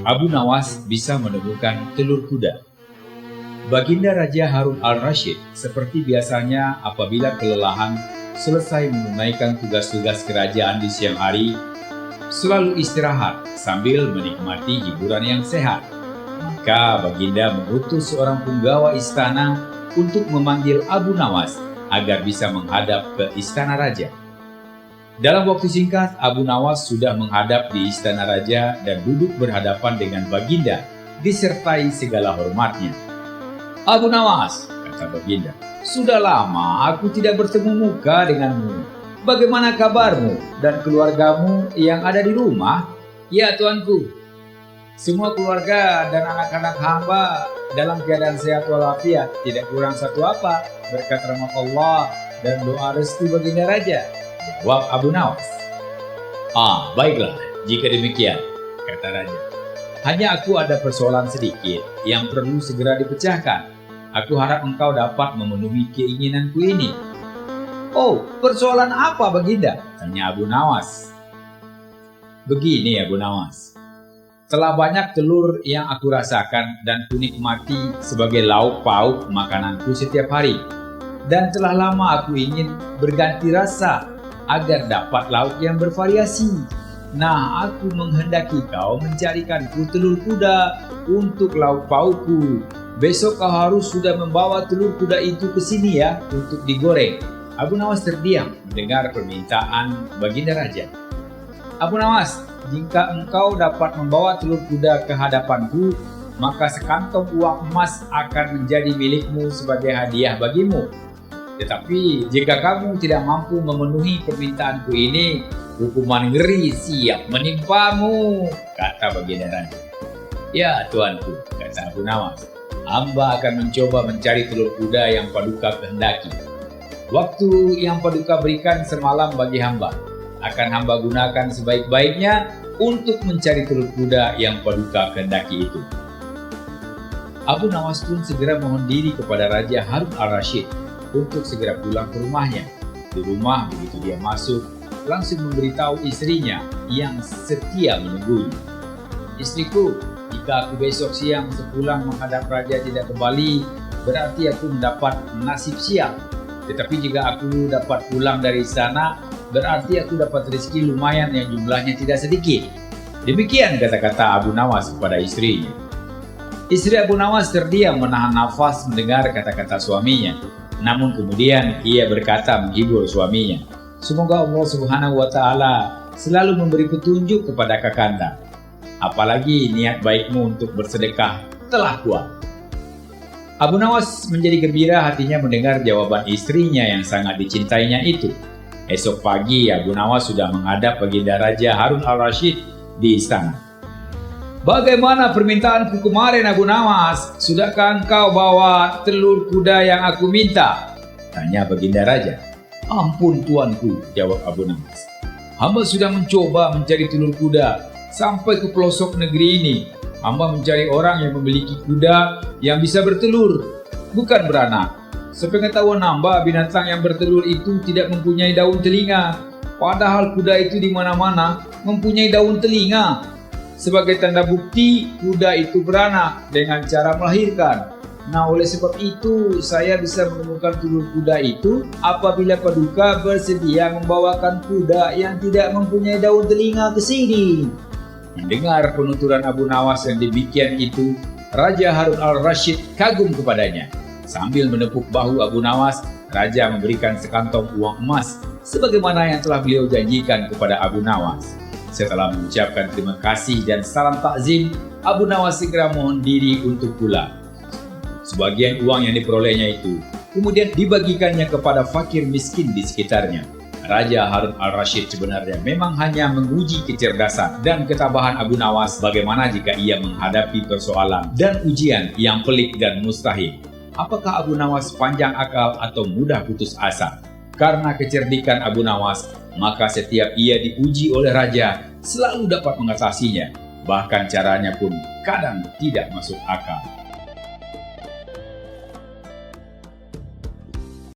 Abu Nawas bisa menemukan telur kuda. Baginda Raja Harun al-Rashid seperti biasanya apabila kelelahan selesai menunaikan tugas-tugas kerajaan di siang hari, selalu istirahat sambil menikmati hiburan yang sehat. Maka Baginda mengutus seorang punggawa istana untuk memanggil Abu Nawas agar bisa menghadap ke istana raja. Dalam waktu singkat, Abu Nawas sudah menghadap di istana raja dan duduk berhadapan dengan Baginda disertai segala hormatnya. "Abu Nawas," kata Baginda, "sudah lama aku tidak bertemu muka denganmu. Bagaimana kabarmu dan keluargamu yang ada di rumah?" "Ya tuanku, semua keluarga dan anak-anak hamba dalam keadaan sehat walafiat, tidak kurang satu apa, berkat rahmat Allah dan doa restu Baginda Raja," jawab Abu Nawas. "Baiklah, jika demikian," kata Raja. "Hanya aku ada persoalan sedikit yang perlu segera dipecahkan. Aku harap engkau dapat memenuhi keinginanku ini." "Oh, persoalan apa Baginda?" tanya Abu Nawas. "Begini Abu Nawas, telah banyak telur yang aku rasakan dan kunikmati sebagai lauk pauk makananku setiap hari. Dan telah lama aku ingin berganti rasa agar dapat lauk yang bervariasi. Nah, aku menghendaki kau mencarikanku telur kuda untuk lauk paukku. Besok kau harus sudah membawa telur kuda itu ke sini ya, untuk digoreng." Abu Nawas terdiam mendengar permintaan Baginda Raja. "Abu Nawas, jika engkau dapat membawa telur kuda ke hadapanku, maka sekantong uang emas akan menjadi milikmu sebagai hadiah bagimu. Tetapi jika kamu tidak mampu memenuhi permintaanku ini, hukuman ngeri siap menimpamu," kata Baginda Raja. "Ya tuanku," kata Abu Nawas, "hamba akan mencoba mencari telur kuda yang Paduka kehendaki. Waktu yang Paduka berikan semalam bagi hamba akan hamba gunakan sebaik-baiknya untuk mencari telur kuda yang Paduka kehendaki itu." Abu Nawas pun segera mohon diri kepada Raja Harun al-Rashid untuk segera pulang ke rumahnya. Di rumah, begitu dia masuk, langsung memberitahu istrinya yang setia menunggunya. "Istriku, jika aku besok siang sepulang menghadap raja tidak kembali, berarti aku mendapat nasib sial. Tetapi jika aku dapat pulang dari sana, berarti aku dapat rezeki lumayan yang jumlahnya tidak sedikit." Demikian kata-kata Abu Nawas kepada istrinya. Istri Abu Nawas terdiam menahan nafas mendengar kata-kata suaminya. Namun kemudian ia berkata menghibur suaminya, "Semoga Allah Subhanahu wa Ta'ala selalu memberi petunjuk kepada kakanda. Apalagi niat baikmu untuk bersedekah telah kuat." Abu Nawas menjadi gembira hatinya mendengar jawaban istrinya yang sangat dicintainya itu. Esok pagi Abu Nawas sudah menghadap Baginda Raja Harun al-Rashid di istana. "Bagaimana permintaanku kemarin Abu Nawas? Sudahkah engkau bawa telur kuda yang aku minta?" tanya Baginda Raja. "Ampun tuanku," jawab Abu Nawas. "Hamba sudah mencoba mencari telur kuda sampai ke pelosok negeri ini. Hamba mencari orang yang memiliki kuda yang bisa bertelur, bukan beranak. Sepengetahuan hamba, binatang yang bertelur itu tidak mempunyai daun telinga. Padahal kuda itu di mana-mana mempunyai daun telinga. Sebagai tanda bukti, kuda itu beranak dengan cara melahirkan. Nah, oleh sebab itu, saya bisa menemukan telur kuda itu apabila Paduka bersedia membawakan kuda yang tidak mempunyai daun telinga ke sini." Mendengar penuturan Abu Nawas yang demikian itu, Raja Harun al-Rashid kagum kepadanya. Sambil menepuk bahu Abu Nawas, Raja memberikan sekantong uang emas sebagaimana yang telah beliau janjikan kepada Abu Nawas. Setelah mengucapkan terima kasih dan salam takzim, Abu Nawas segera mohon diri untuk pulang. Sebagian uang yang diperolehnya itu kemudian dibagikannya kepada fakir miskin di sekitarnya. Raja Harun al-Rashid sebenarnya memang hanya menguji kecerdasan dan ketabahan Abu Nawas bagaimana jika ia menghadapi persoalan dan ujian yang pelik dan mustahil. Apakah Abu Nawas panjang akal atau mudah putus asa? Karena kecerdikan Abu Nawas, maka setiap ia diuji oleh raja selalu dapat mengatasinya. Bahkan caranya pun kadang tidak masuk akal.